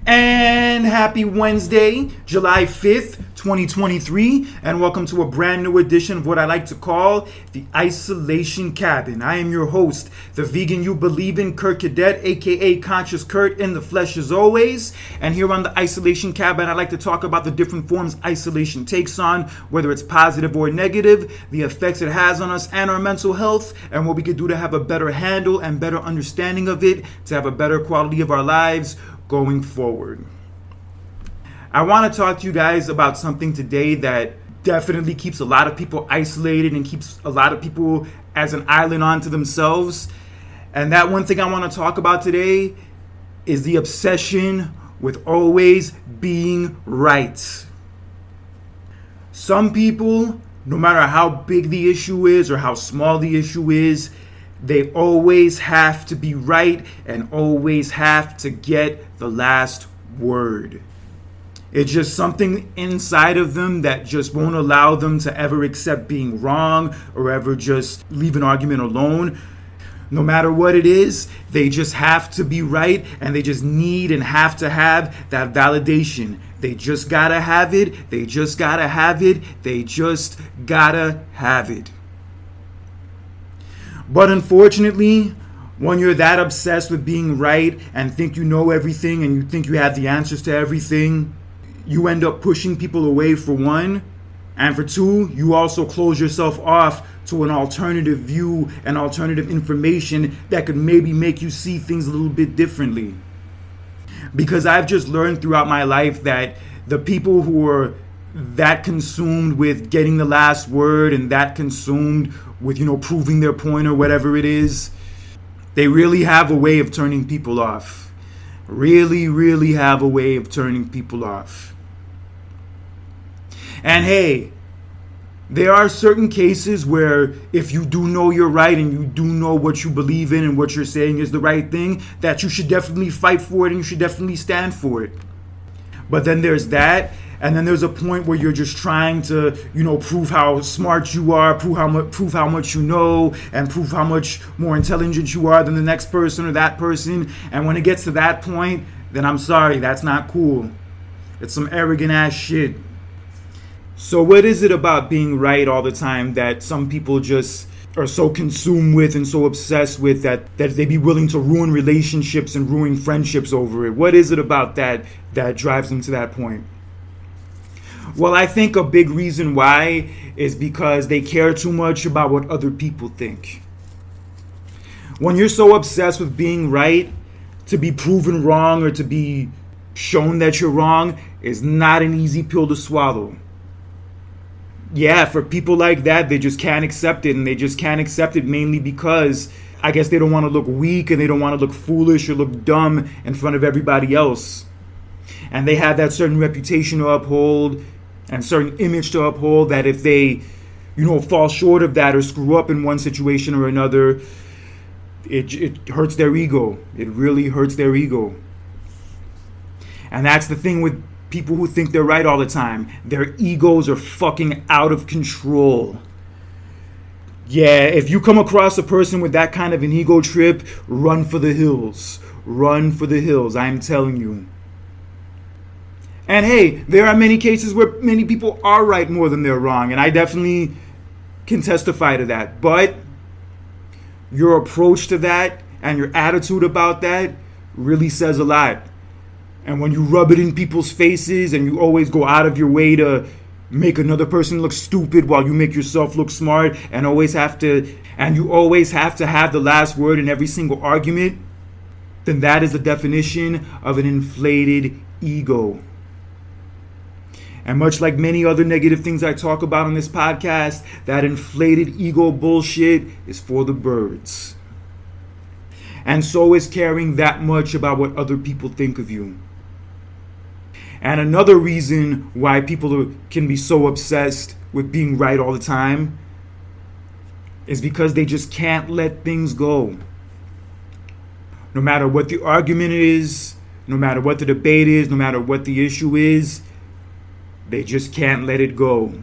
And happy Wednesday, July 5th, 2023, and welcome to a brand new edition of what I like to call the Isolation Cabin. I am your host, the vegan you believe in, Kurt Cadet, aka Conscious Kurt, in the flesh as always. And here on the Isolation Cabin, I like to talk about the different forms isolation takes on, whether it's positive or negative, the effects it has on us and our mental health, and what we could do to have a better handle and better understanding of it, to have a better quality of our lives going forward. I want to talk to you guys about something today that definitely keeps a lot of people isolated and keeps a lot of people as an island onto themselves. And that one thing I want to talk about today is the obsession with always being right. Some people, no matter how big the issue is or how small the issue is, they always have to be right and always have to get the last word. It's just something inside of them that just won't allow them to ever accept being wrong or ever just leave an argument alone. No matter what it is, they just have to be right, and they just need and have to have that validation. They just gotta have it. They just gotta have it. They just gotta have it. But unfortunately, when you're that obsessed with being right and think you know everything and you think you have the answers to everything, you end up pushing people away, for one. And for two, you also close yourself off to an alternative view and alternative information that could maybe make you see things a little bit differently. Because I've just learned throughout my life that the people who are that consumed with getting the last word and that consumed with, proving their point or whatever it is, they really have a way of turning people off. Really, really have a way of turning people off. And hey, there are certain cases where if you do know you're right and you do know what you believe in and what you're saying is the right thing, that you should definitely fight for it and you should definitely stand for it. But then there's that. And then there's a point where you're just trying to, prove how smart you are, prove how much you know, and prove how much more intelligent you are than the next person or that person. And when it gets to that point, then I'm sorry, that's not cool. It's some arrogant ass shit. So what is it about being right all the time that some people just are so consumed with and so obsessed with that they be willing to ruin relationships and ruin friendships over it? What is it about that drives them to that point? Well, I think a big reason why is because they care too much about what other people think. When you're so obsessed with being right, to be proven wrong or to be shown that you're wrong is not an easy pill to swallow. Yeah, for people like that, they just can't accept it, and they just can't accept it mainly because I guess they don't want to look weak and they don't want to look foolish or look dumb in front of everybody else. And they have that certain reputation to uphold and certain image to uphold that if they, fall short of that or screw up in one situation or another, it hurts their ego. It really hurts their ego. And that's the thing with people who think they're right all the time. Their egos are fucking out of control. Yeah, if you come across a person with that kind of an ego trip, run for the hills. Run for the hills, I'm telling you. And hey, there are many cases where many people are right more than they're wrong, and I definitely can testify to that. But your approach to that and your attitude about that really says a lot. And when you rub it in people's faces and you always go out of your way to make another person look stupid while you make yourself look smart and you always have to have the last word in every single argument, then that is the definition of an inflated ego. And much like many other negative things I talk about on this podcast, that inflated ego bullshit is for the birds. And so is caring that much about what other people think of you. And another reason why people can be so obsessed with being right all the time is because they just can't let things go. No matter what the argument is, no matter what the debate is, no matter what the issue is, they just can't let it go.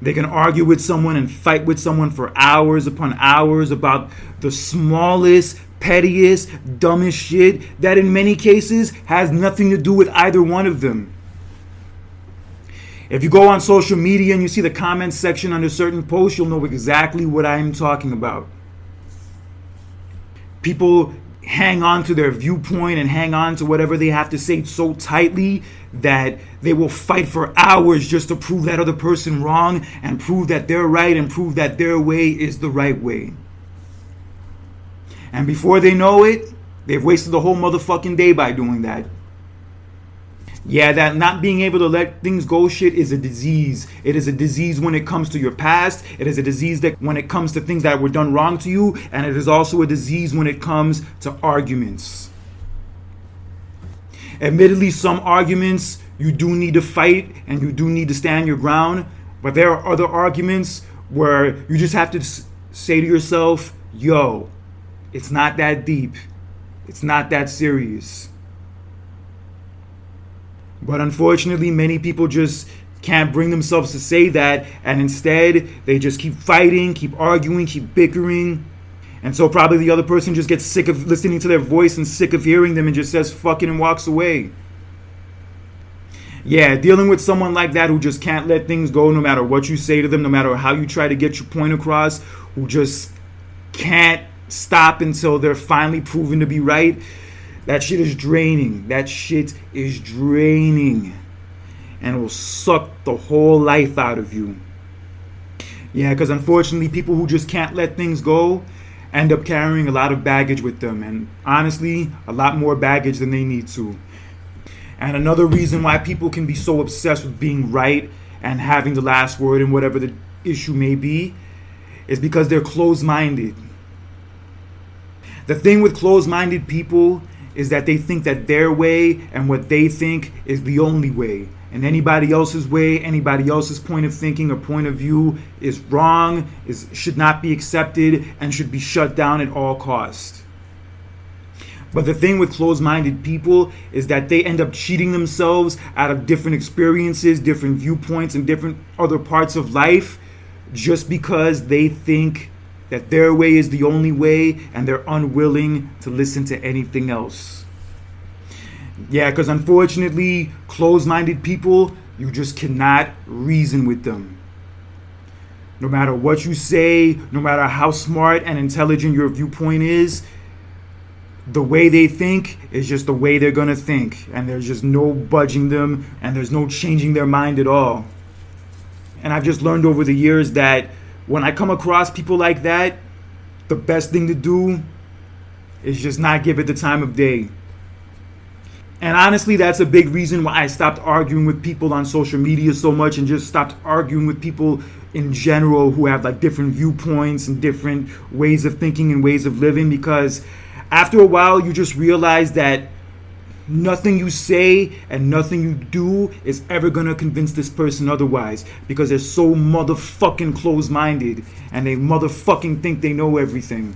They can argue with someone and fight with someone for hours upon hours about the smallest pettiest, dumbest shit that in many cases has nothing to do with either one of them. If you go on social media and you see the comments section under certain posts, you'll know exactly what I'm talking about. People hang on to their viewpoint and hang on to whatever they have to say so tightly that they will fight for hours just to prove that other person wrong and prove that they're right and prove that their way is the right way. And before they know it, they've wasted the whole motherfucking day by doing that. Yeah, that not being able to let things go shit is a disease. It is a disease when it comes to your past. It is a disease that when it comes to things that were done wrong to you. And it is also a disease when it comes to arguments. Admittedly, some arguments you do need to fight and you do need to stand your ground. But there are other arguments where you just have to say to yourself, yo, it's not that deep. It's not that serious. But unfortunately, many people just can't bring themselves to say that, and instead they just keep fighting, keep arguing, keep bickering. And so probably the other person just gets sick of listening to their voice and sick of hearing them and just says fuck it and walks away. Yeah, dealing with someone like that who just can't let things go no matter what you say to them, no matter how you try to get your point across, who just can't stop until they're finally proven to be right. That shit is draining. That shit is draining. And it will suck the whole life out of you. Yeah, because unfortunately, people who just can't let things go end up carrying a lot of baggage with them. And honestly, a lot more baggage than they need to. And another reason why people can be so obsessed with being right and having the last word in whatever the issue may be is because they're closed-minded. The thing with closed-minded people is that they think that their way and what they think is the only way. And anybody else's way, anybody else's point of thinking or point of view is wrong, should not be accepted, and should be shut down at all costs. But the thing with closed-minded people is that they end up cheating themselves out of different experiences, different viewpoints, and different other parts of life just because they think that their way is the only way and they're unwilling to listen to anything else. Yeah, because unfortunately, closed-minded people, you just cannot reason with them. No matter what you say, no matter how smart and intelligent your viewpoint is, the way they think is just the way they're going to think. And there's just no budging them and there's no changing their mind at all. And I've just learned over the years that when I come across people like that, the best thing to do is just not give it the time of day. And honestly, that's a big reason why I stopped arguing with people on social media so much and just stopped arguing with people in general who have like different viewpoints and different ways of thinking and ways of living, because after a while you just realize that nothing you say and nothing you do is ever gonna convince this person otherwise, because they're so motherfucking close-minded and they motherfucking think they know everything.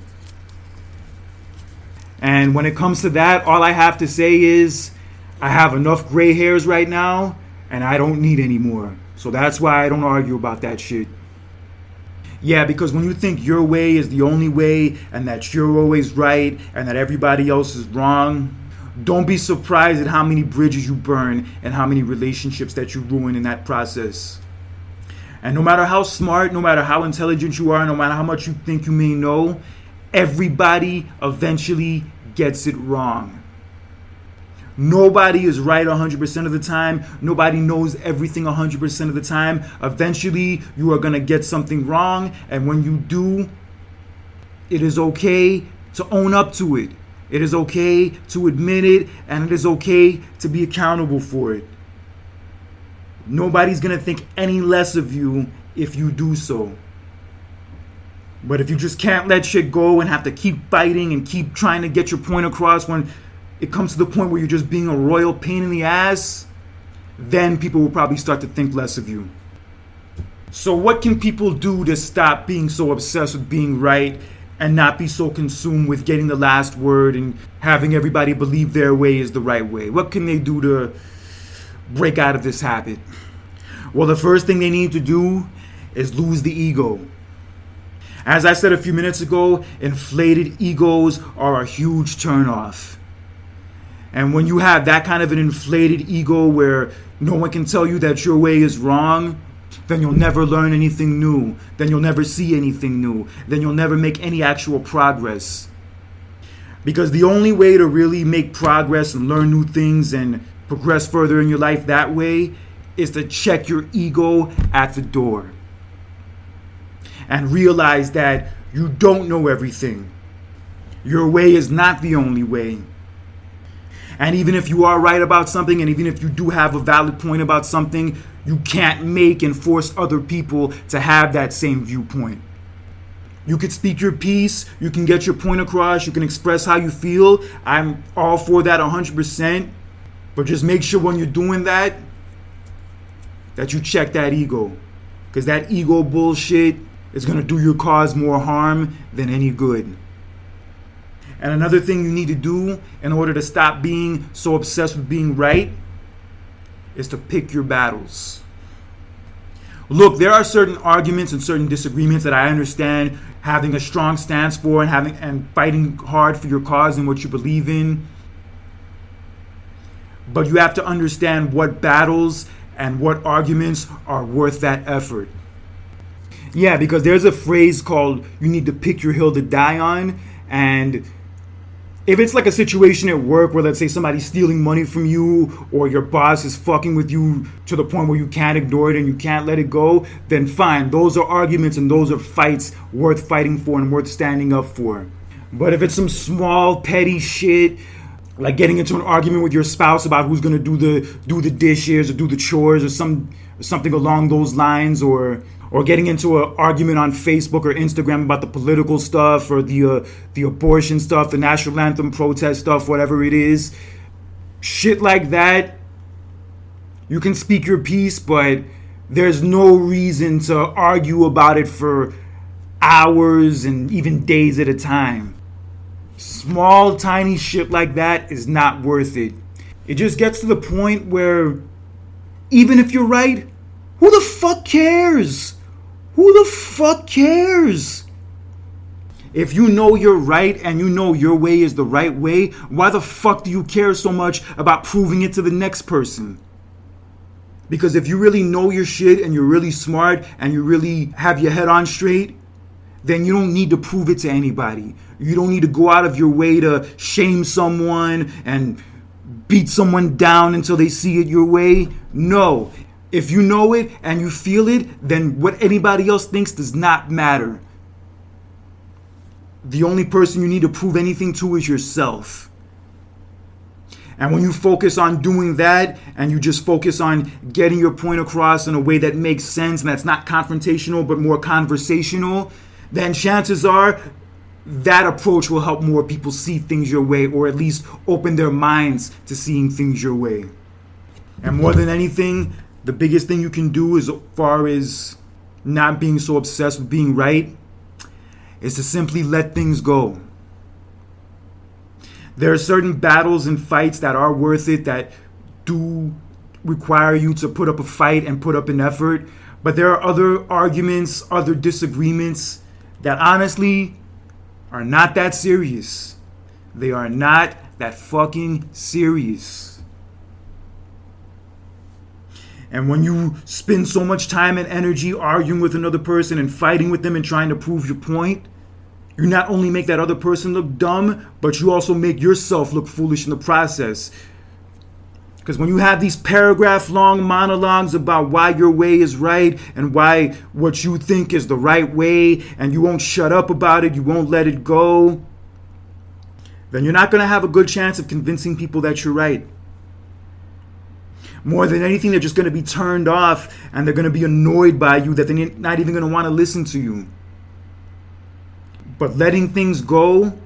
And when it comes to that, all I have to say is I have enough gray hairs right now and I don't need any more. So that's why I don't argue about that shit. Yeah, because when you think your way is the only way and that you're always right and that everybody else is wrong, don't be surprised at how many bridges you burn and how many relationships that you ruin in that process. And no matter how smart, no matter how intelligent you are, no matter how much you think you may know, everybody eventually gets it wrong. Nobody is right 100% of the time. Nobody knows everything 100% of the time. Eventually, you are going to get something wrong. And when you do, it is okay to own up to it. It is okay to admit it, and it is okay to be accountable for it. Nobody's going to think any less of you if you do so. But if you just can't let shit go and have to keep fighting and keep trying to get your point across when it comes to the point where you're just being a royal pain in the ass, then people will probably start to think less of you. So what can people do to stop being so obsessed with being right and not be so consumed with getting the last word and having everybody believe their way is the right way? What can they do to break out of this habit? Well, the first thing they need to do is lose the ego. As I said a few minutes ago, inflated egos are a huge turnoff. And when you have that kind of an inflated ego where no one can tell you that your way is wrong, then you'll never learn anything new. Then you'll never see anything new. Then you'll never make any actual progress. Because the only way to really make progress and learn new things and progress further in your life that way is to check your ego at the door. And realize that you don't know everything. Your way is not the only way. And even if you are right about something, and even if you do have a valid point about something, you can't make and force other people to have that same viewpoint. You can speak your piece, you can get your point across, you can express how you feel. I'm all for that 100%. But just make sure when you're doing that you check that ego. Because that ego bullshit is going to do your cause more harm than any good. And another thing you need to do in order to stop being so obsessed with being right is to pick your battles. Look, there are certain arguments and certain disagreements that I understand having a strong stance for and fighting hard for your cause and what you believe in. But you have to understand what battles and what arguments are worth that effort. Yeah, because there's a phrase called you need to pick your hill to die on. And if it's like a situation at work where, let's say, somebody's stealing money from you or your boss is fucking with you to the point where you can't ignore it and you can't let it go, then fine. Those are arguments and those are fights worth fighting for and worth standing up for. But if it's some small, petty shit, like getting into an argument with your spouse about who's going to do the dishes or do the chores or something along those lines, or getting into an argument on Facebook or Instagram about the political stuff or the abortion stuff, the national anthem protest stuff, whatever it is. Shit like that, you can speak your piece, but there's no reason to argue about it for hours and even days at a time. Small, tiny shit like that is not worth it. It just gets to the point where even if you're right, who the fuck cares? Who the fuck cares? If you know you're right and you know your way is the right way, why the fuck do you care so much about proving it to the next person? Because if you really know your shit and you're really smart and you really have your head on straight, then you don't need to prove it to anybody. You don't need to go out of your way to shame someone and beat someone down until they see it your way. No. If you know it and you feel it, then what anybody else thinks does not matter. The only person you need to prove anything to is yourself. And when you focus on doing that and you just focus on getting your point across in a way that makes sense and that's not confrontational but more conversational, then chances are that approach will help more people see things your way, or at least open their minds to seeing things your way. And more than anything, the biggest thing you can do as far as not being so obsessed with being right is to simply let things go. There are certain battles and fights that are worth it, that do require you to put up a fight and put up an effort. But there are other arguments, other disagreements that honestly are not that serious. They are not that fucking serious. And when you spend so much time and energy arguing with another person and fighting with them and trying to prove your point, you not only make that other person look dumb, but you also make yourself look foolish in the process. Because when you have these paragraph-long monologues about why your way is right and why what you think is the right way, and you won't shut up about it, you won't let it go, then you're not going to have a good chance of convincing people that you're right. More than anything, they're just going to be turned off and they're going to be annoyed by you that they're not even going to want to listen to you. But letting things go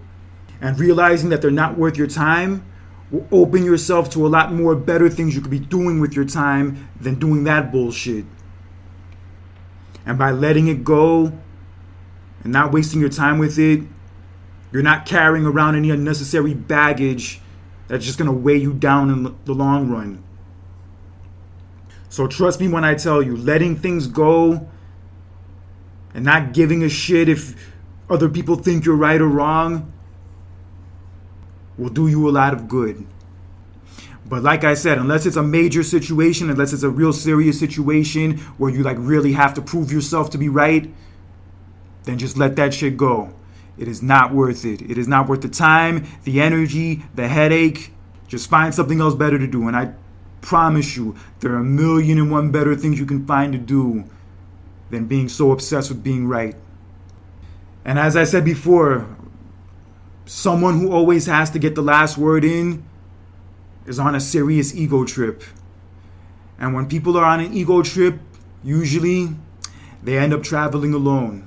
and realizing that they're not worth your time will open yourself to a lot more better things you could be doing with your time than doing that bullshit. And by letting it go and not wasting your time with it, you're not carrying around any unnecessary baggage that's just going to weigh you down in the long run. So trust me when I tell you, letting things go and not giving a shit if other people think you're right or wrong will do you a lot of good. But like I said, unless it's a major situation, unless it's a real serious situation where you like really have to prove yourself to be right, then just let that shit go. It is not worth it. It is not worth the time, the energy, the headache. Just find something else better to do. And I promise you, there are 1,000,001 better things you can find to do than being so obsessed with being right. And as I said before, someone who always has to get the last word in is on a serious ego trip. And when people are on an ego trip, usually they end up traveling alone.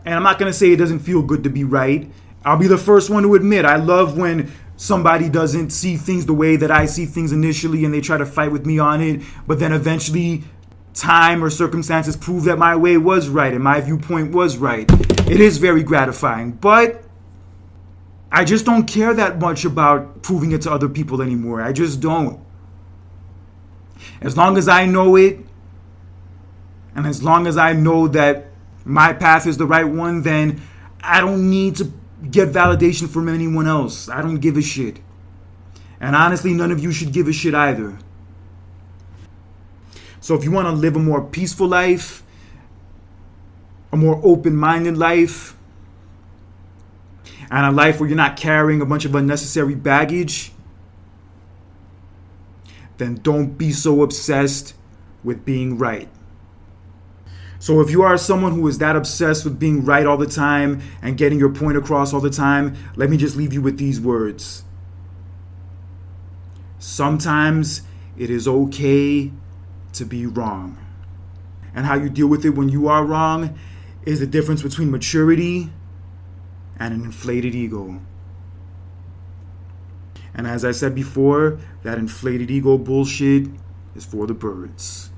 And I'm not going to say it doesn't feel good to be right. I'll be the first one to admit I love when somebody doesn't see things the way that I see things initially and they try to fight with me on it, but then eventually time or circumstances prove that my way was right and my viewpoint was right. It is very gratifying, but I just don't care that much about proving it to other people anymore. I just don't. As long as I know it, and as long as I know that my path is the right one, then I don't need to get validation from anyone else. I don't give a shit. And honestly, none of you should give a shit either. So if you want to live a more peaceful life, a more open-minded life, and a life where you're not carrying a bunch of unnecessary baggage, then don't be so obsessed with being right. So if you are someone who is that obsessed with being right all the time and getting your point across all the time, let me just leave you with these words. Sometimes it is okay to be wrong. And how you deal with it when you are wrong is the difference between maturity and an inflated ego. And as I said before, that inflated ego bullshit is for the birds.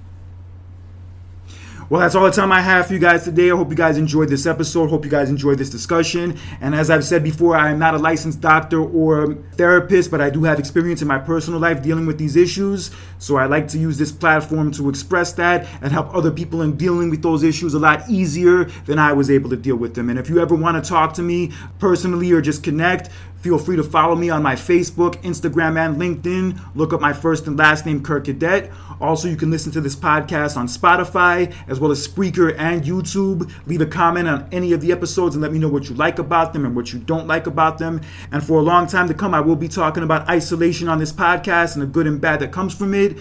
Well, that's all the time I have for you guys today. I hope you guys enjoyed this episode. Hope you guys enjoyed this discussion. And as I've said before, I am not a licensed doctor or therapist, but I do have experience in my personal life dealing with these issues. So I like to use this platform to express that and help other people in dealing with those issues a lot easier than I was able to deal with them. And if you ever want to talk to me personally or just connect, feel free to follow me on my Facebook, Instagram, and LinkedIn. Look up my first and last name, Kirk Cadet. Also, you can listen to this podcast on Spotify, as well as Spreaker and YouTube. Leave a comment on any of the episodes and let me know what you like about them and what you don't like about them. And for a long time to come, I will be talking about isolation on this podcast and the good and bad that comes from it,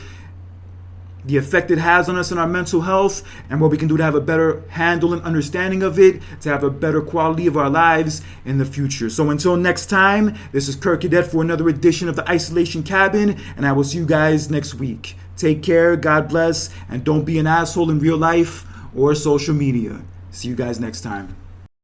the effect it has on us and our mental health, and what we can do to have a better handle and understanding of it, to have a better quality of our lives in the future. So until next time, this is Kirk Cadet for another edition of the Isolation Cabin, and I will see you guys next week. Take care, God bless, and don't be an asshole in real life or social media. See you guys next time.